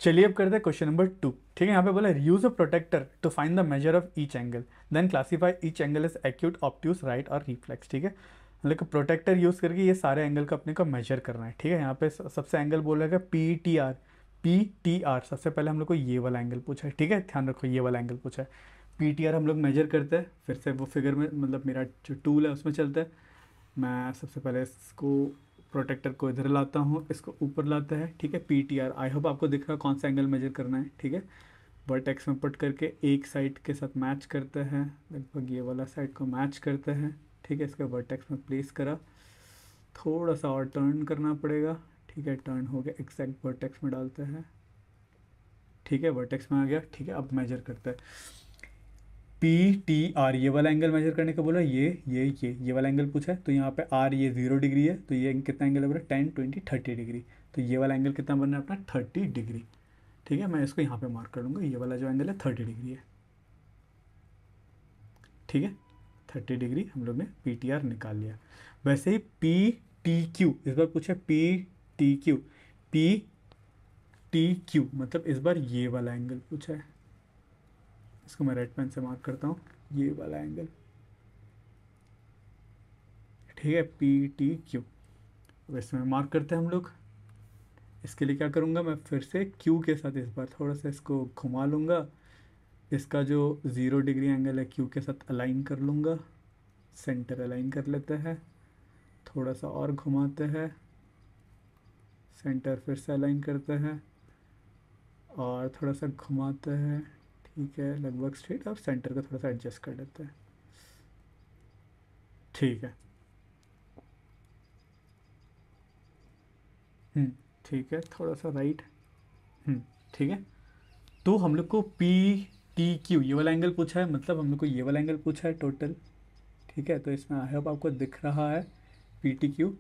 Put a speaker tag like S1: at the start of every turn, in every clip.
S1: चलिए अब करते हैं क्वेश्चन नंबर 2। ठीक है, यहाँ पे बोला use a protractor to find the measure of each angle, then classify each angle as acute, obtuse, right और रिफ्लेक्स। ठीक है, मतलब प्रोटेक्टर यूज करके ये सारे एंगल को अपने को मेजर करना है। ठीक है, यहाँ पे सबसे एंगल बोल रहा है P T R. P T R सबसे पहले हम लोग को ये वाला एंगल पूछा है। ठीक है, ध्यान रखो ये वाला एंगल पूछा है। पी टी आर हम लोग मेजर करते हैं, फिर से वो फिगर में मतलब मेरा जो टूल है उसमें चलता है। मैं सबसे पहले इसको प्रोटेक्टर को इधर लाता हूँ, इसको ऊपर लाता है। ठीक है, P T R I hope आपको दिख रहा है कौन सा एंगल मेजर करना है। ठीक है, वर्टेक्स में पुट करके एक साइड के साथ मैच करते हैं, लगभग ये वाला साइड को मैच करते हैं। ठीक है, इसका वर्टेक्स में प्लेस करा, थोड़ा सा और टर्न करना पड़ेगा। ठीक है, टर्न हो गया, एग्जैक्ट वर्टेक्स में डालते हैं। ठीक है, वर्टेक्स में आ गया। ठीक है, अब मेजर करते हैं पी टी आर। ये वाला एंगल मेजर करने का बोला, ये वाला एंगल पूछा है। तो यहाँ पे आर ये 0 डिग्री है, तो ये कितना एंगल है बोला 10, 20, 30 डिग्री। तो ये वाला एंगल कितना बन रहा है अपना 30 डिग्री। ठीक है, मैं इसको यहाँ पे मार्क कर लूँगा, ये वाला जो एंगल है 30 डिग्री है। ठीक है, 30 डिग्री हम लोग ने पी टी आर निकाल लिया। वैसे ही पी टी क्यू इस बार पूछा, P T Q. P T Q मतलब इस बार ये वाला एंगल पूछा है। इसको मैं रेड पेन से मार्क करता हूँ, ये वाला एंगल। ठीक है, पी टी क्यू वैसे में मार्क करते हैं हम लोग। इसके लिए क्या करूँगा, मैं फिर से क्यू के साथ इस बार थोड़ा सा इसको घुमा लूँगा। इसका जो 0 डिग्री एंगल है क्यू के साथ अलाइन कर लूँगा, सेंटर अलाइन कर लेते हैं। थोड़ा सा और घुमाते हैं, सेंटर फिर से अलाइन करते हैं और थोड़ा सा घुमाते हैं। ठीक है, लगभग स्ट्रेट, और सेंटर को थोड़ा सा एडजस्ट कर लेते हैं। ठीक है, हम्म, ठीक है, थोड़ा सा राइट। ठीक है, तो हम लोग को पी टी क्यू ये वाला एंगल पूछा है, मतलब हम लोग को ये वाला एंगल पूछा है टोटल। ठीक है, तो इसमें आई होप आपको दिख रहा है पी टी क्यू।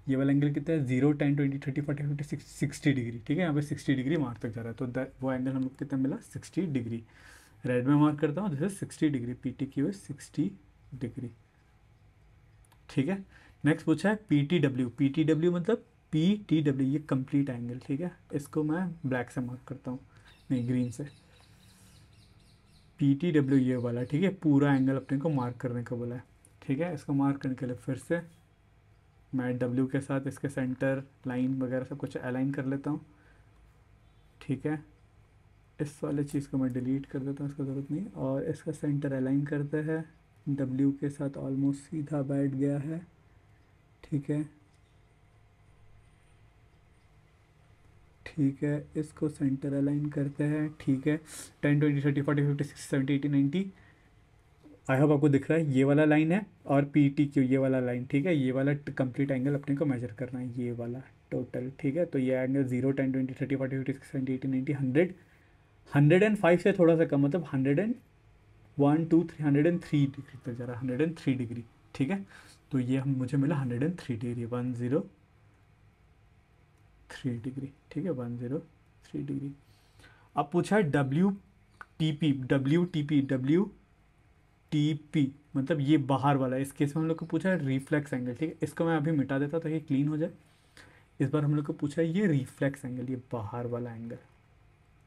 S1: ये वाला एंगल कितना है 0, 10, 20, 30, 40, 50, 60 डिग्री। ठीक है, यहाँ पे 60 डिग्री मार्क तक जा रहा है, तो वो एंगल हम लोग कितना मिला 60 डिग्री। रेड में मार्क करता हूँ, this is 60 degree, P T Q is 60 degree. ठीक है, नेक्स्ट पूछा है P T W. P T W मतलब पी टी डब्ल्यू ये कंप्लीट एंगल। ठीक है, इसको मैं ब्लैक से मार्क करता हूँ, नहीं ग्रीन से। पी टी डब्ल्यू ये वाला। ठीक है, पूरा एंगल अपने को मार्क करने का बोला है। ठीक है, इसको मार्क करने के लिए फिर से मैं डब्ल्यू के साथ इसके सेंटर लाइन वगैरह सब कुछ अलाइन कर लेता हूँ। ठीक है, इस वाले चीज़ को मैं डिलीट कर देता हूँ, इसका ज़रूरत नहीं। और इसका सेंटर अलाइन करते हैं, डब्ल्यू के साथ ऑलमोस्ट सीधा बैठ गया है। ठीक है, ठीक है, इसको सेंटर अलाइन करते हैं। ठीक है, 10, 20, 30, 40, 50, 60, 70, 80, 90। आई होप आपको दिख रहा है ये वाला लाइन है, और पी टी क्यू ये वाला लाइन। ठीक है, ये वाला कंप्लीट एंगल अपने को मेजर करना है, ये वाला टोटल। ठीक है, तो ये एंगल 0, 10, 20, 30, 40, 50, 60, 70, 80, 90, 100, 105 से थोड़ा सा कम, मतलब 101, 2, 3, 103 डिग्री तक जा रहा है, 103 डिग्री। ठीक है, तो ये हम मुझे मिला 103 डिग्री, 103 डिग्री। ठीक है, 103 डिग्री। अब पूछा है W T P. W T P मतलब ये बाहर वाला है। इस केस में हम लोग को पूछा है रिफ्लेक्स एंगल। ठीक है, इसको मैं अभी मिटा देता ताकि क्लीन हो जाए। इस बार हम लोग को पूछा है ये रिफ्लेक्स एंगल, ये बाहर वाला एंगल।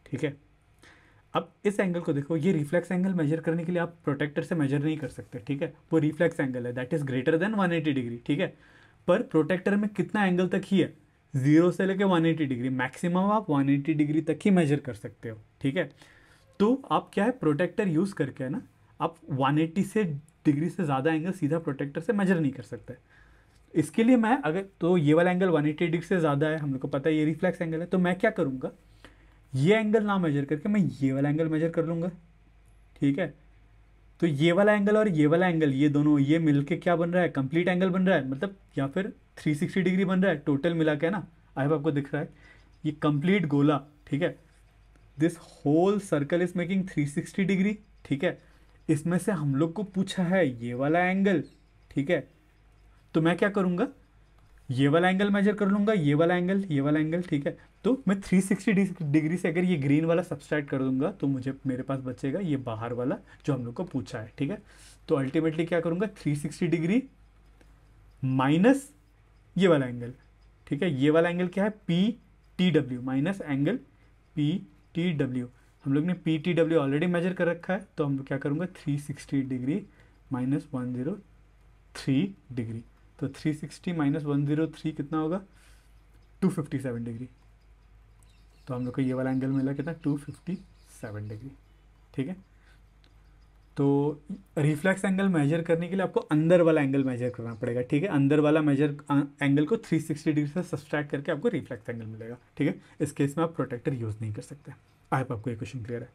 S1: ठीक है, अब इस एंगल को देखो, ये रिफ्लेक्स एंगल मेजर करने के लिए आप प्रोटेक्टर से मेजर नहीं कर सकते। ठीक है, वो रिफ्लेक्स एंगल है, that is greater than 180 degree. ठीक है, पर प्रोटेक्टर में कितना एंगल तक ही है, 0 से लेकर 180 डिग्री, मैक्सिमम आप 180 डिग्री तक ही मेजर कर सकते हो। ठीक है, तो आप क्या है प्रोटेक्टर यूज़ करके है ना, आप 180 से डिग्री से ज़्यादा एंगल सीधा प्रोटेक्टर से मेजर नहीं कर सकते। इसके लिए मैं अगर तो ये वाला एंगल 180 डिग्री से ज़्यादा है, हम लोग को पता है ये रिफ्लेक्स एंगल है, तो मैं क्या करूँगा, ये एंगल ना मेजर करके मैं ये वाला एंगल मेजर कर लूँगा। ठीक है, तो ये वाला एंगल और ये वाला एंगल ये दोनों ये मिलके क्या बन रहा है, कंप्लीट एंगल बन रहा है, मतलब या फिर 360 डिग्री बन रहा है टोटल मिला के ना। आई होप आपको दिख रहा है ये कंप्लीट गोला। ठीक है, this whole circle is making 360 degree. ठीक है, इसमें से हम लोग को पूछा है ये वाला एंगल। ठीक है, तो मैं क्या करूँगा, ये वाला एंगल मेजर कर लूँगा, ये वाला एंगल, ये वाला एंगल। ठीक है, तो मैं 360 डिग्री से अगर ये ग्रीन वाला सब्सट्रैक्ट कर दूंगा तो मुझे मेरे पास बचेगा ये बाहर वाला जो हम लोग को पूछा है। ठीक है, तो अल्टीमेटली क्या करूँगा, 360 डिग्री माइनस ये वाला एंगल। ठीक है, ये वाला एंगल क्या है, P T W minus angle PTW, हम लोग ने PTW ऑलरेडी मेजर कर रखा है, तो हम क्या करूँगा 360 डिग्री माइनस 103 डिग्री, तो 360 माइनस 103 कितना होगा 257 डिग्री। तो हम लोग को ये वाला एंगल मिला कितना 257 डिग्री। ठीक है, तो रिफ्लेक्स एंगल मेजर करने के लिए आपको अंदर वाला एंगल मेजर करना पड़ेगा। ठीक है, अंदर वाला मेजर एंगल को 360 डिग्री से सब्सट्रैक्ट करके आपको रिफ्लेक्स एंगल मिलेगा। ठीक है, इस केस में आप प्रोटेक्टर यूज़ नहीं कर सकते। आई होप आपको ये क्वेश्चन क्लियर है।